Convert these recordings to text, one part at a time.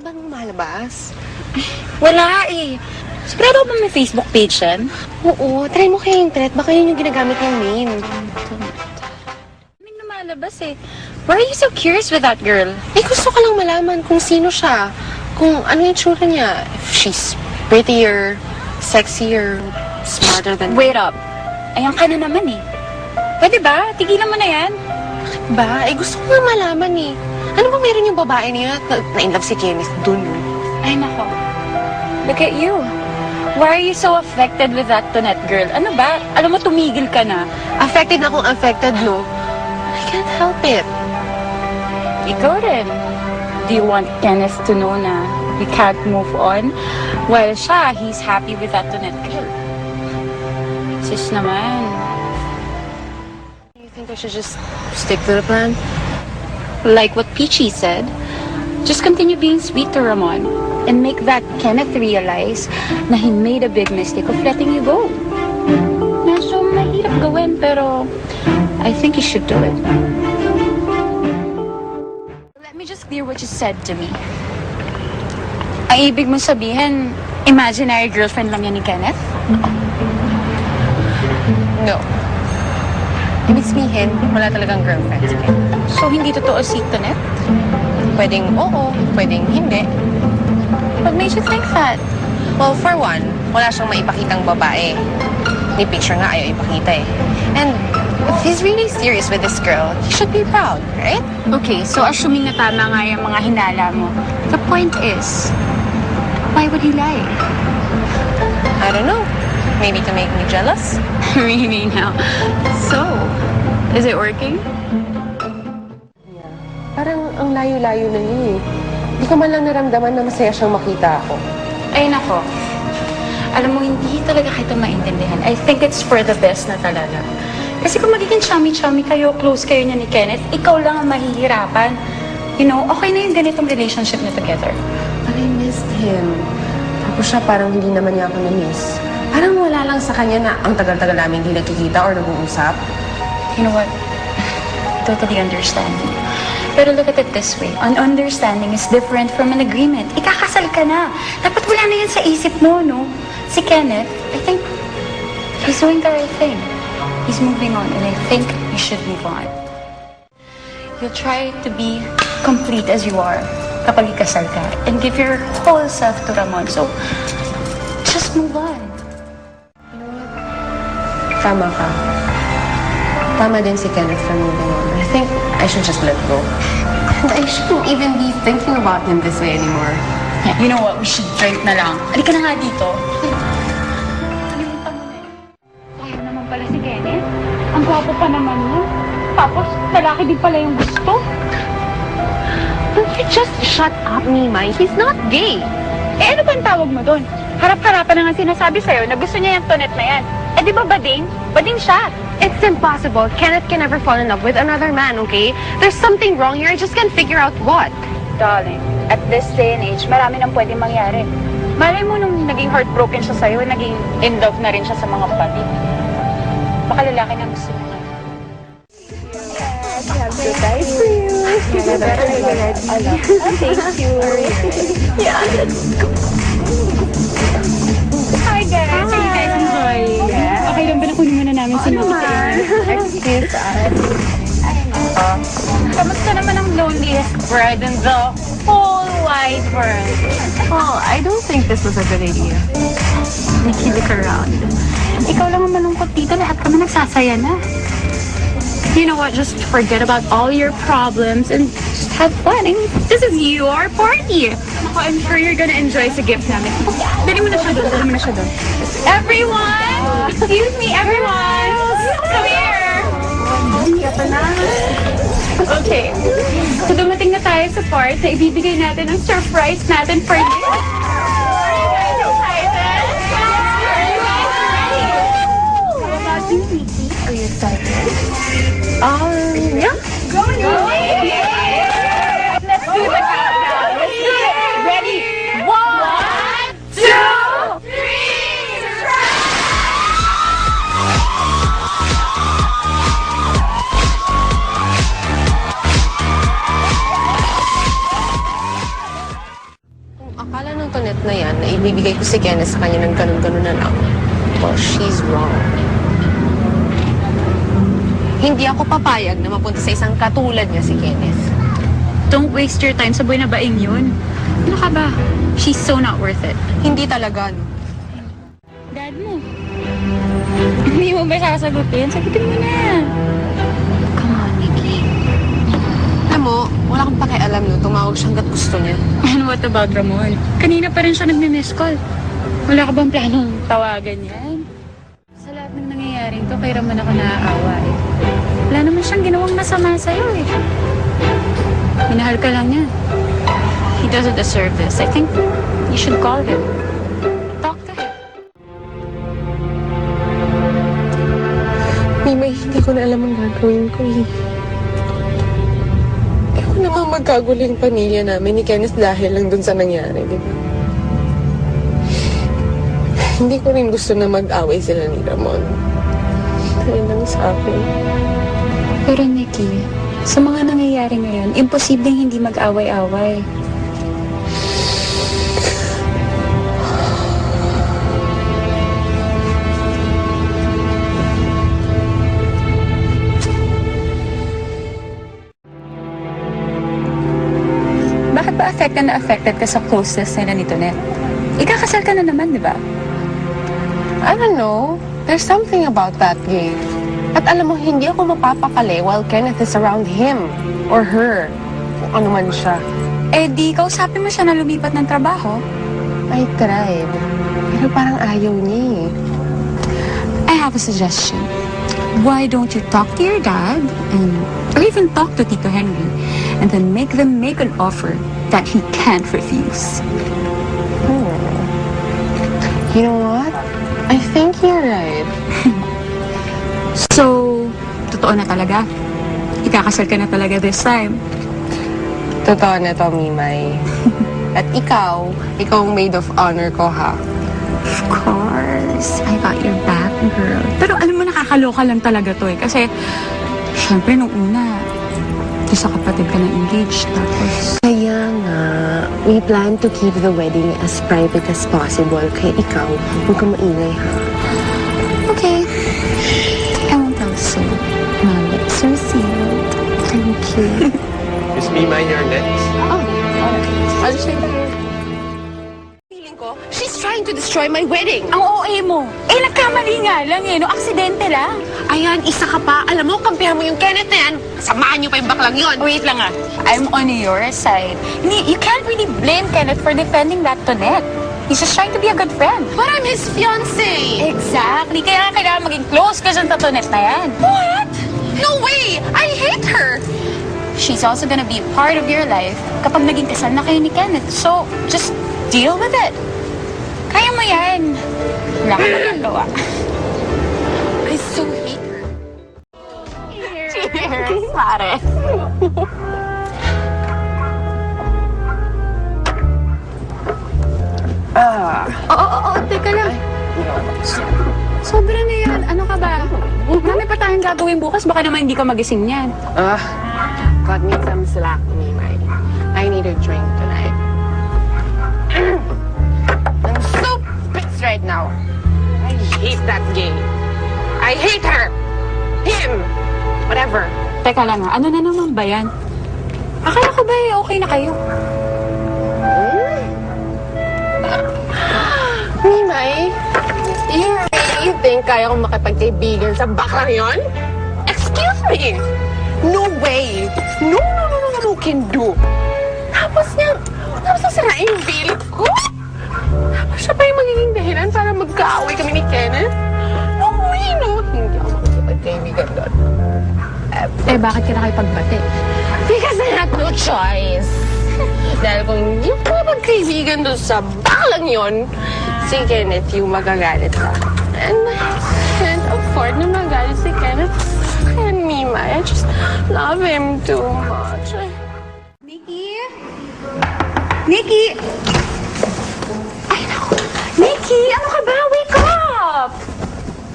bang lumalabas? Wala eh. Sigurado ba may Facebook page yan? Oo, try mo kaya yung threat. Baka yun yung ginagamit niyang main. May lumalabas eh. Why are you so curious with that girl? Eh, gusto ko lang malaman kung sino siya. Kung ano yung tsura niya. If she's prettier, sexier, smarter than... Wait up. Ayan ka na naman eh. Pwede ba? Tigilan mo na yan. Ba? Eh, gusto ko nga malaman eh. Ano ba meron yung babae niya na-inlove si Kenneth dun? Ay nako. Look at you. Why are you so affected with that Tonet girl? Ano ba? Alam mo, tumigil ka na. Affected na kung affected, no? I can't help it. Ikaw rin. Do you want Kenneth to know na you can't move on? While siya, he's happy with that Tonet girl. Sis naman. You think I should just stick to the plan? Like what Peachy said, just continue being sweet to Ramon and make that Kenneth realize na he made a big mistake of letting you go. Medyo mahirap gawin, pero I think you should do it. Let me just clear what you said to me. Ang ibig mo sabihin, imaginary girlfriend lang yan ni Kenneth? No. Ibig sabihin, wala talagang girlfriend si Kenneth. So, hindi totoo si Tonet? Pwedeng oo, pwedeng hindi. What made you think that? Well, for one, wala siyang maipakitang babae. May picture nga ayaw ipakita eh. And if he's really serious with this girl, he should be proud, right? Okay, so assuming na tama nga yung mga hinala mo, the point is, why would he lie? I don't know. Maybe to make me jealous? Really now? So, is it working? Parang ang layo-layo na yun eh. Hindi ko man lang naramdaman na masaya siyang makita ako. Ay nako, alam mo, hindi talaga kita maintindihan. I think it's for the best na talaga. Kasi kung magiging chummy-chummy kayo, close kayo niya ni Kenneth, ikaw lang ang mahihirapan. You know, okay na yung ganitong relationship na together. But I missed him. Tapos siya parang hindi naman niya ako na-miss. Parang wala lang sa kanya na ang tagal-tagal namin hindi nagkikita or nag-uusap. You know what? I totally understand you. Pero look at it this way. An understanding is different from an agreement. Ikakasal ka na. Dapat wala na yan sa isip mo, no? Si Kenneth, I think he's doing the right thing. He's moving on, and I think you should move on. You'll try to be complete as you are kapag ikasal ka and give your whole self to Ramon. So, just move on. Tama ka. Tama din si Kenneth for moving on. I think I should just let go. And I shouldn't even be thinking about him this way anymore. Yeah, you know what? We should drink na lang. Halika na nga dito. Kalimutan mo na yun. Ayaw naman pala si Kenneth. Ang gwapo pa naman mo. Tapos, lalaki din pala yung gusto. Will you just shut up, Nimay? He's not gay. Eh, ano ba ang tawag mo doon? Harap-harapan na nga sinasabi sa'yo na gusto niya yung Tonet na yan. Eh, di ba bading? Bading siya. It's impossible. Kenneth can never fall in love with another man, okay? There's something wrong here. I just can't figure out what. Darling, at this day and age, marami nang pwedeng mangyari. Malay mo nung naging heartbroken siya sa'yo, naging in love na rin siya sa mga kapatid. Baka lalaki na gusto mo. Surprise for you. Thank you. Yeah, let's go. Hi guys! Are you guys enjoying? Yeah. Okay lang ba na kunin muna namin si Mama? Excuse us. Kamusta naman ang loneliest bride in the whole wide world? Well, I don't think this was a good idea. Nikki, look around. Ikaw lang ang malungkot dito. Lahat kami nagsasaya na. You know what? Just forget about all your problems and just have fun. I mean, this is your party. Ako, I'm sure you're gonna enjoy sa gift namin. Dali mo na siya doon. Dali mo na siya doon. Everyone! Excuse me, everyone! Come here! Okay. So dumating na tayo sa part na ibibigay natin ang surprise natin for you. Are you guys excited? Are you guys ready? How about you, Nikki? Are you excited? Yeah. Go! Let's do the countdown. Let's do it. Ready? 1, 2, 3, akala ng Tonet na yan na ibibigay ko si Kenneth sa kanya ng ganun-ganun na lang. Well, she's wrong. Hindi ako papayag na mapunta sa isang katulad niya si Kenneth. Don't waste your time sa buhay na baing yun. Ano ka ba? She's so not worth it. Hindi talaga, no? Dad mo. Hindi mo ba sasagutin? Sagutin mo na. Come on, Nikki. Alam mo, wala akong pakialam, no? Tumawag siya hanggat gusto niya. And what about Ramon? Kanina pa rin siya nagme-miss call. Wala ka bang planong tawagan yan? Sa lahat ng nangyayaring to, kay Ramon ako naaawa eh. Wala naman siyang ginawang masama sa'yo eh. Minahal ka lang niya. He doesn't deserve this. I think you should call him. Talk to him. Mima, hindi ko na alam ang gagawin ko, eh. Ako naman magkagulo yung pamilya namin ni Kenneth dahil lang dun sa nangyari, di ba? Hindi ko rin gusto na mag-away sila ni Ramon. Dahil lang sa akin. Pero Nikki, sa mga nangyayari ngayon, imposibleng hindi mag-away-away. Bakit ba affected ka sa closeness nila ni Tonet? Ikakasal ka na naman, di ba? I don't know. There's something about that game. At alam mo, hindi ako mapapakali while Kenneth is around him or her. Kung ano man siya. Eh di, kausapin mo siya na lumipat ng trabaho. I tried. Pero parang ayaw niya, eh. I have a suggestion. Why don't you talk to your dad or even talk to Tito Henry and then make them make an offer that he can't refuse? You know what? I think you're right. So, totoo na talaga? Ikakasal ka na talaga this time? Totoo na to, Mimay. At ikaw ang maid of honor ko, ha? Of course. I got your back, girl. Pero alam mo, nakakaloka lang talaga to eh. Kasi, syempre, nung una, sa kapatid ka na engaged. Tapos, Kaya nga, we plan to keep the wedding as private as possible. Kaya ikaw, huwag ka maingay, ha? okay. I won't tell soon. Mom, it's so sweet. Thank you. Miss Mima, you're next. Oh, I'll just Feeling ko, she's trying to destroy my wedding. Ang OA mo. Eh, nagkamali nga lang eh. No? Aksidente lang. Ayan, isa ka pa. Alam mo, kampihan mo yung Kenneth na yan. Samahan niyo pa yung baklang yun. Wait lang ah. I'm on your side. You can't really blame Kenneth for defending that Tonet. He's just trying to be a good friend. But I'm his fiancé. Exactly. Kaya nga kailangan maging close ka dyan sa Tonet na yan. What? No way! I hate her! She's also gonna be a part of your life kapag naging kasal na kayo ni Kenneth. So, just deal with it. Kaya mo yan. Wala ka magagawa. I so hate her. Cheers, pare. Oo, teka lang. Sobra na yan. Ano ka ba? Marami pa tayong gagawin bukas. Baka naman hindi ka magising yan. Got me some slack, Mimay. I need a drink tonight. I'm so pissed right now. I hate that gay. I hate her. Him. Whatever. Teka lang ha. Ano na naman ba yan? Akala ko ba okay na kayo? Mimay, you really think kaya kong makipagkaibigan sa baklang yon? Excuse me! No way! No can do! Tapos nasasirain yung bilik ko? Tapos siya pa yung magiging dahilan para magkaaway kami ni Kenneth? No way, no! Hindi ako makipagkaibigan doon. Eh, bakit ka nakipagbati? Because I had no choice. Dahil kung hindi ako makipagkaibigan doon sa baklang yon, si Kenneth yung magagalit sa akin. And I can't afford na magalit si Kenneth and Mima. I just love him too much. Nikki? Nikki! Ay, naku. Nikki, ano ka ba? Wake up!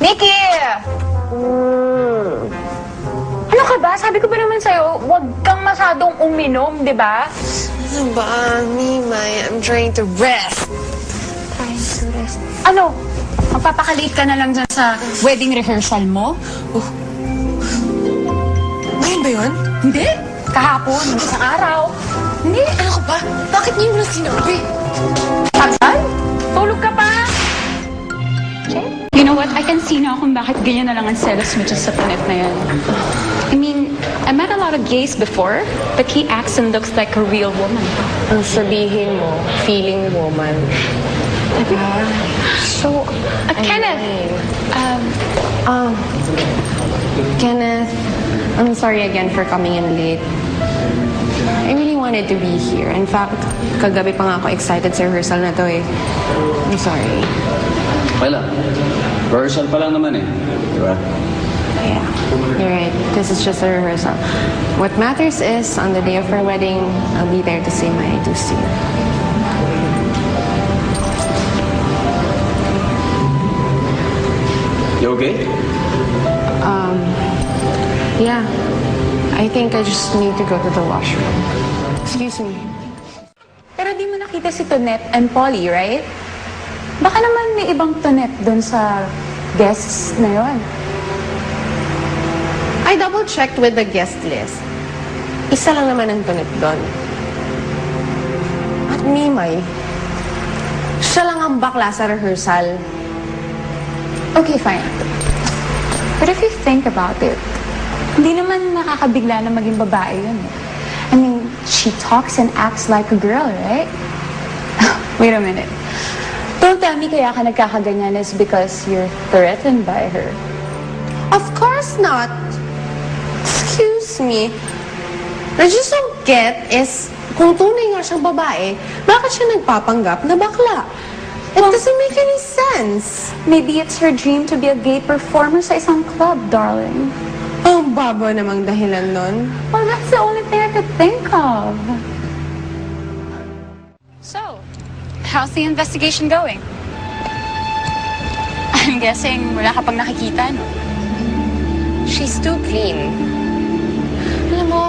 Nikki! Ano ka ba? Sabi ko ba naman sa'yo, huwag kang masyadong uminom, di ba? Ano ba, Mima? I'm trying to rest. Trying to rest. Ano? Magpapakalate ka na lang dyan sa wedding rehearsal mo? Ngayon ba yun? Hindi. Kahapon, ng isang araw. Hindi. Ano ka ba? Bakit niyo na sinabi? Tagal? Tulog ka pa? You know what? I can see now kung bakit ganyan na lang ang selos mo dyan sa planet na yan. I mean, I met a lot of gays before, but he acts and looks like a real woman. Ang sabihin mo, feeling woman. Diba? So, Kenneth, Kenneth, I'm sorry again for coming in late. I really wanted to be here. In fact, kagabi pa nga ako excited sa rehearsal na to eh. I'm sorry. Okay lang. Rehearsal pa lang naman eh. Di ba? Yeah, you're right. This is just a rehearsal. What matters is, on the day of our wedding, I'll be there to say my I do to you. You okay? Yeah. I think I just need to go to the washroom. Excuse me. pero di mo nakita si Tonette and Polly, right? Baka naman may ibang Tonette doon sa guests na yon. I double-checked with the guest list. Isa lang naman ang tunit doon. At Mimay, siya lang ang bakla sa rehearsal. Okay, fine. But if you think about it, hindi naman nakakabigla na maging babae yun. I mean, she talks and acts like a girl, right? Wait a minute. Don't tell me kaya ka nagkakaganyan is because you're threatened by her. Of course not. Excuse me. I just don't get is, kung tunay nga siyang babae, bakit siya nagpapanggap na bakla? It doesn't make any sense. Maybe it's her dream to be a gay performer sa isang club, darling. Ang baba namang dahilan nun. Well, that's the only thing I could think of. So, how's the investigation going? I'm guessing wala ka pang nakikita, no? She's too clean. Alam mo,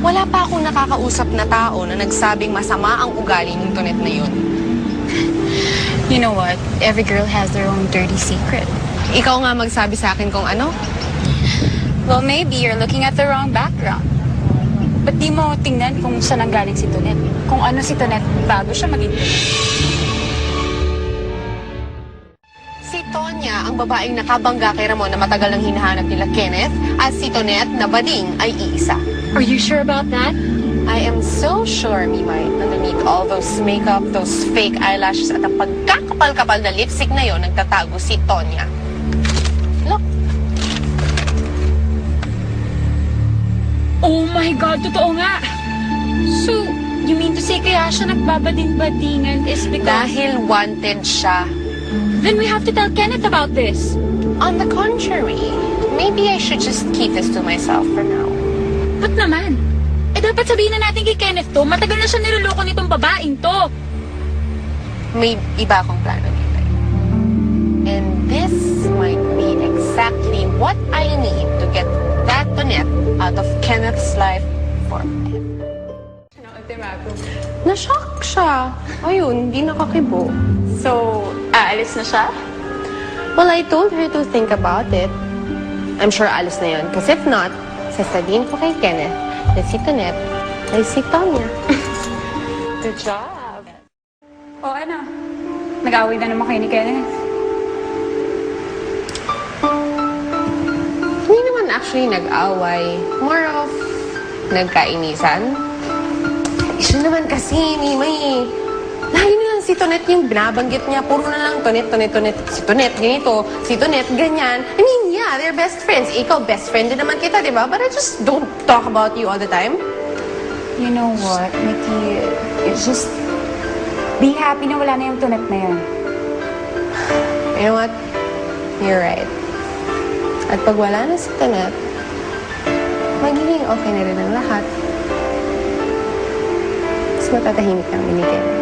wala pa akong nakakausap na tao na nagsabing masama ang ugali ng Tonette na yun. You know what? Every girl has their own dirty secret. Ikaw nga magsabi sa akin kung ano. Well, maybe you're looking at the wrong background. Ba't di mo tingnan kung saan ang galing si Tonette? Kung ano si Tonette bago siya maging Tonette? Si Tonya, ang babaeng nakabangga kay Ramon na matagal nang hinahanap nila Kenneth, at si Tonette na bading ay iisa. Are you sure about that? I am so sure, Mimay, underneath all those makeup, those fake eyelashes at ang pagkakapal-kapal na lipstick na yon, nagtatago si Tonya. Look, Oh my God, totoo nga! So, you mean to say kaya siya nagbabading-badingan is because... dahil wanted siya. Then we have to tell Kenneth about this. On the contrary, maybe I should just keep this to myself for now. Ba't naman? Eh dapat sabihin na natin kay Kenneth to, matagal na siya niloloko nitong babaeng to. May iba akong plano, Mimay. And this might be exactly what I need to get that Tonette out of Kenneth's life forever. Na-shock siya. Ayun, hindi nakakibo. So, aalis na siya? Well, I told her to think about it. I'm sure alis na yun. Kasi if not, sasabihin ko kay Kenneth na si Tonette ay si Tonya. Good job. O ano? Nag-away na naman kayo ni Kenneth? Hindi naman actually nag-away. More of nagkainisan. Issue naman kasi, Mimay. Lagi na lang si Tonette yung binabanggit niya. Puro na lang Tonette. Si Tonette, ganito. Si Tonette, ganyan. I mean, yeah, they're best friends. Ikaw, best friend din naman kita, di ba? But I just don't talk about you all the time. You know what, Nikki? It's just... Be happy na wala na yung Tonette na yan. You know what? You're right. At pag wala na si Tonette, magiging okay na rin ang lahat. Mas matatahimik lang ni Kenneth.